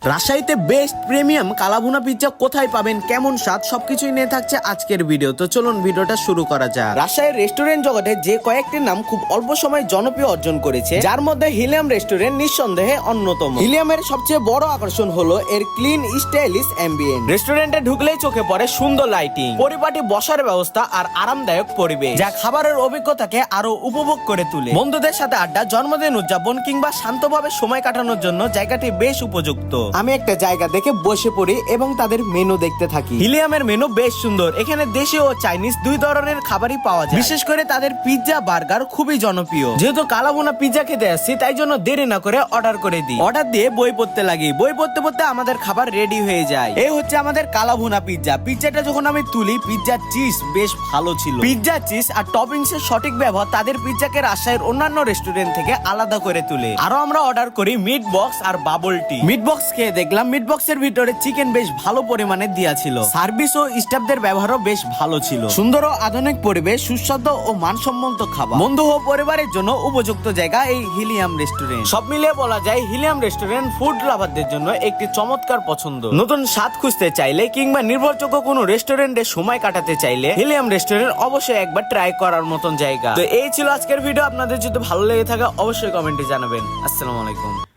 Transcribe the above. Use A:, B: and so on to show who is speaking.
A: রাজশাহীতে best premium কালাভুনা pizza কোথায় পাবেন, কেমন স্বাদ, সবকিছুই নিয়ে থাকছে আজকের ভিডিও। তো চলুন ভিডিওটা শুরু করা যাক। রাজশাহীর রেস্টুরেন্ট জগতে যে কয়েকটি নাম খুব অল্প সময়ে জনপ্রিয় অর্জন করেছে, যার মধ্যে হিলিয়াম রেস্টুরেন্ট নিঃসন্দেহে অন্যতম। হিলিয়ামের সবচেয়ে বড় আকর্ষণ হলো এর ক্লিন স্টাইলিশ অ্যাম্বিয়েন্ট। রেস্টুরেন্টে ঢুকলেই চোখে পড়ে সুন্দর লাইটিং, পরিপাটি বসার ব্যবস্থা আর আরামদায়ক পরিবেশ, যা খাবারের অভিজ্ঞতাকে আরো উপভোগ করে তোলে। বন্ধুদের সাথে আড্ডা, জন্মদিন উদযাপন কিংবা শান্তভাবে সময় কাটানোর জন্য জায়গাটি বেশ উপযুক্ত। আমি একটা জায়গা দেখে বসে পড়ি এবং তাদের মেনু দেখতে থাকি। হিলিয়ামের মেনু বেশ সুন্দর। এখানে দেশীয় ও চাইনিজ দুই ধরনের খাবারই পাওয়া যায়। বিশেষ করে তাদের পিৎজা বার্গার খুবই জনপ্রিয়। যেহেতু কালাভুনা পিৎজা খেতে আসছি, তাই জন্য দেরি না করে অর্ডার করে দিই। অর্ডার দিয়ে বই পড়তে লাগি। বই পড়তে পড়তে আমাদের খাবার রেডি হয়ে যায়। এই হচ্ছে আমাদের কালাভুনা পিৎজা। পিৎজাটা যখন আমি তুলি, পিৎজার চিজ বেশ ভালো ছিল। পিৎজা চিজ আর টপিংস এর সঠিক ব্যবহার তাদের পিৎজাকে রাজশাহীর অন্যান্য রেস্টুরেন্ট থেকে আলাদা করে তোলে। আরো আমরা অর্ডার করি মিট বক্স আর বাবল টি। মিট বক্স খেয়ে দেখলাম মিট বক্সের ভিতরে চিকেন বেশ ভালো পরিমাণে দেয়া ছিল। সার্ভিস ও স্টাফদের ব্যবহারও বেশ ভালো ছিল। সুন্দর ও আধুনিক পরিবেশ, সুস্বাদু ও মানসম্মত খাবার, বন্ধু ও পরিবারের জন্য উপযুক্ত জায়গা এই হিলিয়াম রেস্টুরেন্ট। সব মিলিয়ে বলা যায় হিলিয়াম রেস্টুরেন্ট ফুড লাভারদের জন্য একটি চমৎকার পছন্দ। নতুন স্বাদ খুঁজতে চাইলে কিংবা নির্ভরযোগ্য কোনো রেস্টুরেন্টে সময় কাটাতে চাইলে হিলিয়াম রেস্টুরেন্ট অবশ্যই একবার ট্রাই করার মতন জায়গা। তো এই ছিল আজকের ভিডিও। আপনাদের যদি ভালো লেগে থাকে অবশ্যই কমেন্টে জানাবেন। আসসালামু আলাইকুম।